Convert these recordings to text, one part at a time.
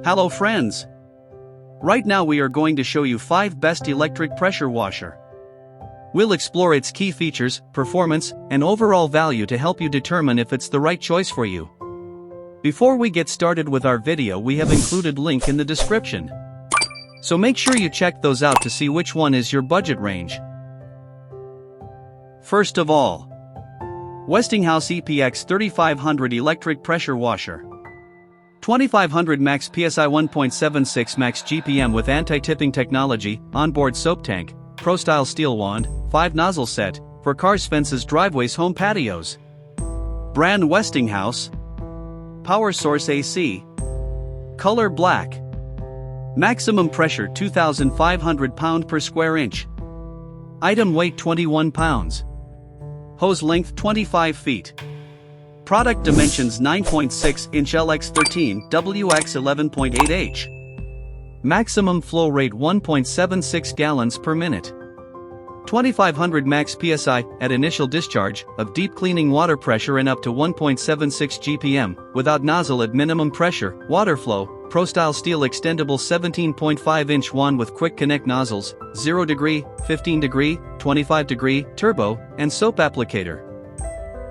Hello friends! Right now we are going to show you 5 best electric pressure washer. We'll explore its key features, performance, and overall value to help you determine if it's the right choice for you. Before we get started with our video, we have included link in the description. So make sure you check those out to see which one is your budget range. First of all, Westinghouse EPX 3500 Electric Pressure Washer. 2500 max PSI, 1.76 max GPM with anti-tipping technology, onboard soap tank, pro-style steel wand, 5 nozzle set, for cars, fences, driveways, home patios. Brand Westinghouse. Power source AC. Color black. Maximum pressure 2,500 pound per square inch. Item weight 21 pounds. Hose length 25 feet. Product dimensions 9.6 inch LX13 WX 11.8H. Maximum flow rate 1.76 gallons per minute. 2500 max PSI at initial discharge of deep cleaning water pressure and up to 1.76 GPM without nozzle at minimum pressure. Water flow, pro-style steel extendable 17.5 inch wand with quick connect nozzles, 0 degree, 15 degree, 25 degree, turbo, and soap applicator.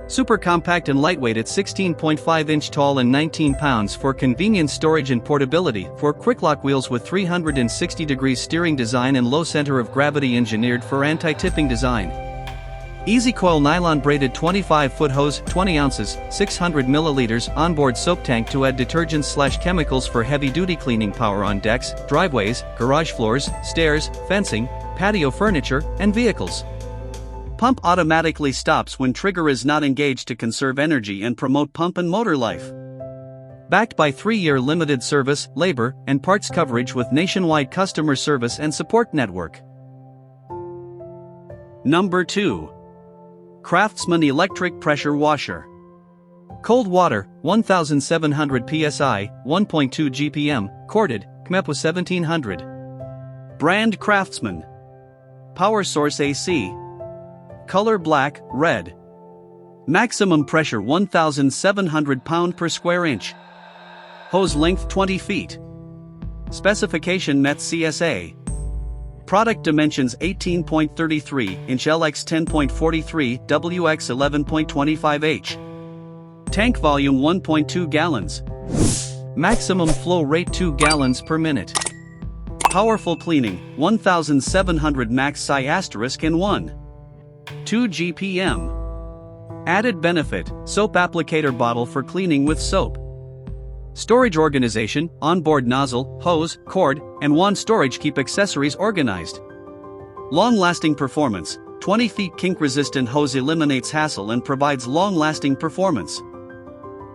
Super compact and lightweight at 16.5 inch tall and 19 pounds for convenient storage and portability. For quick lock wheels with 360 degrees steering design and low center of gravity engineered for anti-tipping design. Easy coil nylon braided 25-foot hose, 20 ounces, 600 milliliters onboard soap tank to add detergents/chemicals for heavy-duty cleaning. Power on decks, driveways, garage floors, stairs, fencing, patio furniture, and vehicles. Pump automatically stops when trigger is not engaged to conserve energy and promote pump and motor life. Backed by 3-year limited service, labor, and parts coverage with nationwide customer service and support network. Number 2. CRAFTSMAN Electric Pressure Washer. Cold water, 1,700 PSI, 1.2 GPM, corded, CMEP with 1700. Brand CRAFTSMAN. Power source AC. Color black, red. Maximum pressure 1,700 pound per square inch. Hose length 20 feet. Specification met CSA. Product dimensions 18.33 inch LX 10.43 WX 11.25H. Tank volume 1.2 gallons. Maximum flow rate 2 gallons per minute. Powerful cleaning 1,700 max psi* and 1.2 GPM. Added benefit, soap applicator bottle for cleaning with soap. Storage organization, onboard nozzle, hose, cord, and wand storage keep accessories organized. Long-lasting performance, 20 feet kink-resistant hose eliminates hassle and provides long-lasting performance.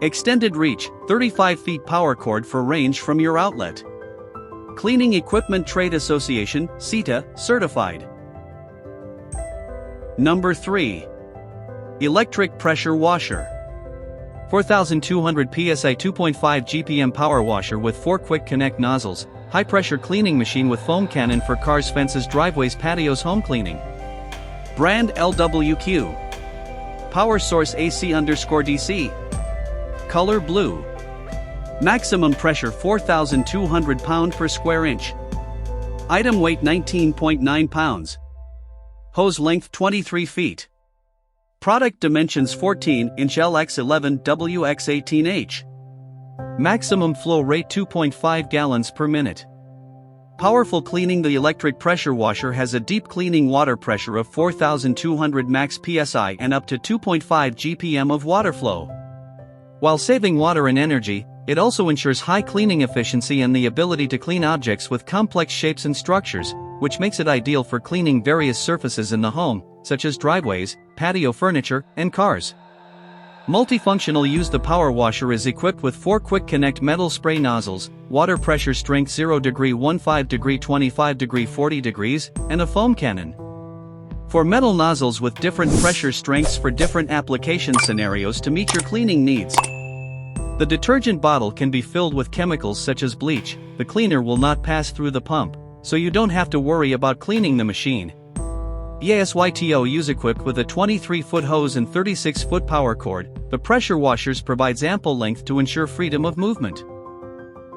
Extended reach, 35 feet power cord for range from your outlet. Cleaning Equipment Trade Association, CETA, certified. Number 3. Electric Pressure Washer. 4,200 PSI 2.5 GPM power washer with 4 quick connect nozzles, high pressure cleaning machine with foam cannon for cars, fences, driveways, patios, home cleaning. Brand LWQ. Power source AC_DC. Color blue. Maximum pressure 4,200 pound per square inch. Item weight 19.9 pounds. Hose length 23 feet. Product dimensions 14 inch LX 11 WX 18H. Maximum flow rate 2.5 gallons per minute. Powerful cleaning. The electric pressure washer has a deep cleaning water pressure of 4,200 max PSI and up to 2.5 GPM of water flow. While saving water and energy, it also ensures high cleaning efficiency and the ability to clean objects with complex shapes and structures, which makes it ideal for cleaning various surfaces in the home, such as driveways, patio furniture, and cars. Multifunctional use. The power washer is equipped with 4 quick connect metal spray nozzles, water pressure strength 0 degree, 15 degree, 25 degree, 40 degrees, and a foam cannon. For metal nozzles with different pressure strengths for different application scenarios to meet your cleaning needs. The detergent bottle can be filled with chemicals such as bleach. The cleaner will not pass through the pump, so you don't have to worry about cleaning the machine. ESYTO is equipped with a 23-foot hose and 36-foot power cord. The pressure washers provides ample length to ensure freedom of movement.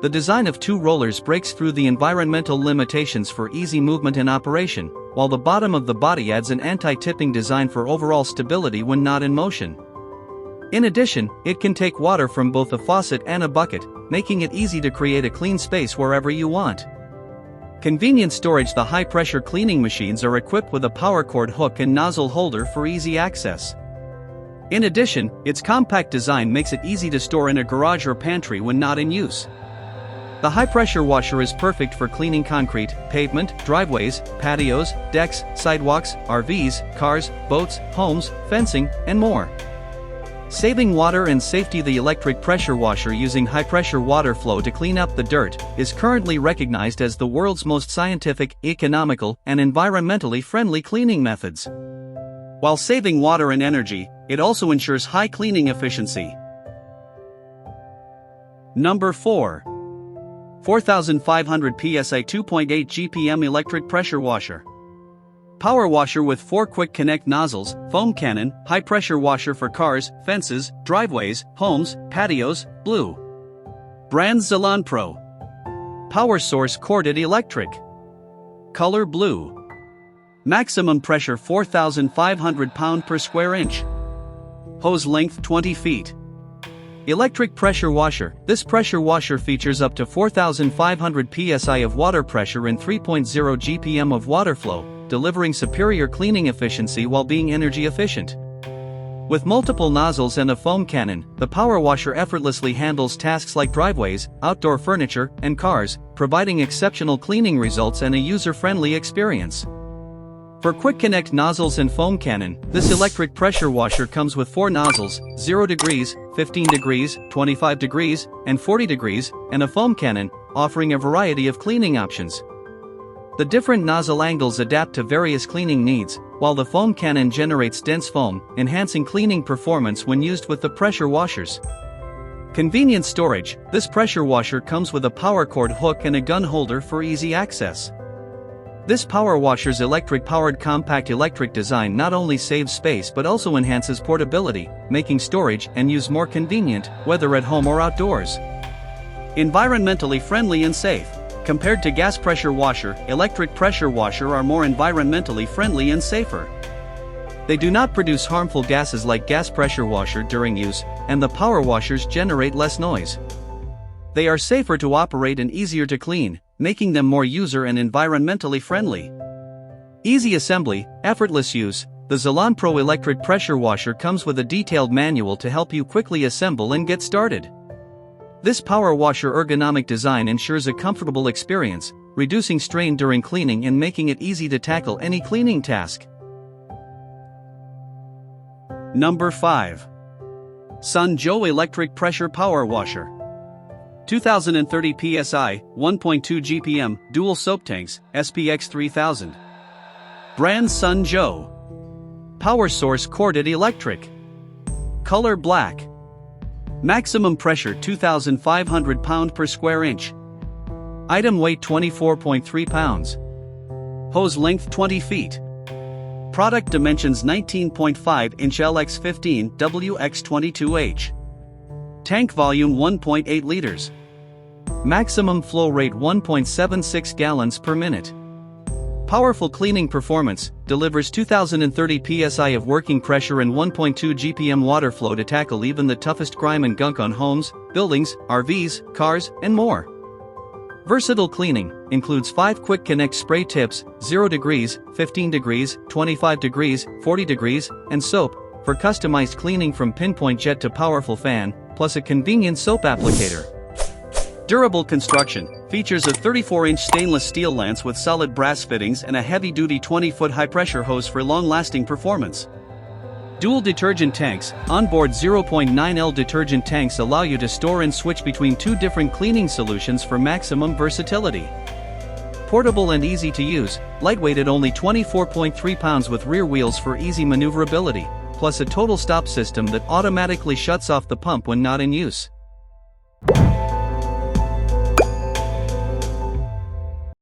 The design of two rollers breaks through the environmental limitations for easy movement and operation, while the bottom of the body adds an anti-tipping design for overall stability when not in motion. In addition, it can take water from both a faucet and a bucket, making it easy to create a clean space wherever you want. Convenient storage. The high-pressure cleaning machines are equipped with a power cord hook and nozzle holder for easy access. In addition, its compact design makes it easy to store in a garage or pantry when not in use. The high-pressure washer is perfect for cleaning concrete, pavement, driveways, patios, decks, sidewalks, RVs, cars, boats, homes, fencing, and more. Saving water and safety. The electric pressure washer using high-pressure water flow to clean up the dirt is currently recognized as the world's most scientific, economical, and environmentally friendly cleaning methods. While saving water and energy, it also ensures high cleaning efficiency. Number 4. 4500 PSI 2.8 GPM Electric Pressure Washer. Power washer with 4 quick connect nozzles, foam cannon, high pressure washer for cars, fences, driveways, homes, patios, blue. Brand Zalon Pro. Power source corded electric. Color blue. Maximum pressure 4,500 pound per square inch. Hose length 20 feet. Electric pressure washer. This pressure washer features up to 4,500 psi of water pressure and 3.0 GPM of water flow, delivering superior cleaning efficiency while being energy efficient. With multiple nozzles and a foam cannon, the power washer effortlessly handles tasks like driveways, outdoor furniture, and cars, providing exceptional cleaning results and a user-friendly experience. For quick connect nozzles and foam cannon, this electric pressure washer comes with 4 nozzles, 0 degrees, 15 degrees, 25 degrees, and 40 degrees, and a foam cannon, offering a variety of cleaning options. The different nozzle angles adapt to various cleaning needs, while the foam cannon generates dense foam, enhancing cleaning performance when used with the pressure washers. Convenient storage. This pressure washer comes with a power cord hook and a gun holder for easy access. This power washer's electric-powered compact electric design not only saves space but also enhances portability, making storage and use more convenient, whether at home or outdoors. Environmentally friendly and safe. Compared to gas pressure washer, electric pressure washer are more environmentally friendly and safer. They do not produce harmful gases like gas pressure washer during use, and the power washers generate less noise. They are safer to operate and easier to clean, making them more user and environmentally friendly. Easy assembly, effortless use. The Zalon Pro electric pressure washer comes with a detailed manual to help you quickly assemble and get started. This power washer ergonomic design ensures a comfortable experience, reducing strain during cleaning and making it easy to tackle any cleaning task. Number 5. Sun Joe Electric Pressure Power Washer. 2030 PSI, 1.2 GPM, dual soap tanks, SPX 3000. Brand Sun Joe. Power source corded electric. Color black. Maximum pressure 2,500 pound per square inch. Item weight 24.3 pounds. Hose length 20 feet. Product dimensions 19.5 inch LX15 WX22H. Tank volume 1.8 liters. Maximum flow rate 1.76 gallons per minute. Powerful cleaning performance, delivers 2030 psi of working pressure and 1.2 GPM water flow to tackle even the toughest grime and gunk on homes, buildings, RVs, cars, and more. Versatile cleaning, includes 5 quick connect spray tips, 0 degrees, 15 degrees, 25 degrees, 40 degrees, and soap, for customized cleaning from pinpoint jet to powerful fan, plus a convenient soap applicator. Durable construction, features a 34-inch stainless steel lance with solid brass fittings and a heavy-duty 20-foot high-pressure hose for long-lasting performance. Dual detergent tanks, onboard 0.9L detergent tanks allow you to store and switch between 2 different cleaning solutions for maximum versatility. Portable and easy to use, lightweight at only 24.3 pounds with rear wheels for easy maneuverability, plus a total stop system that automatically shuts off the pump when not in use.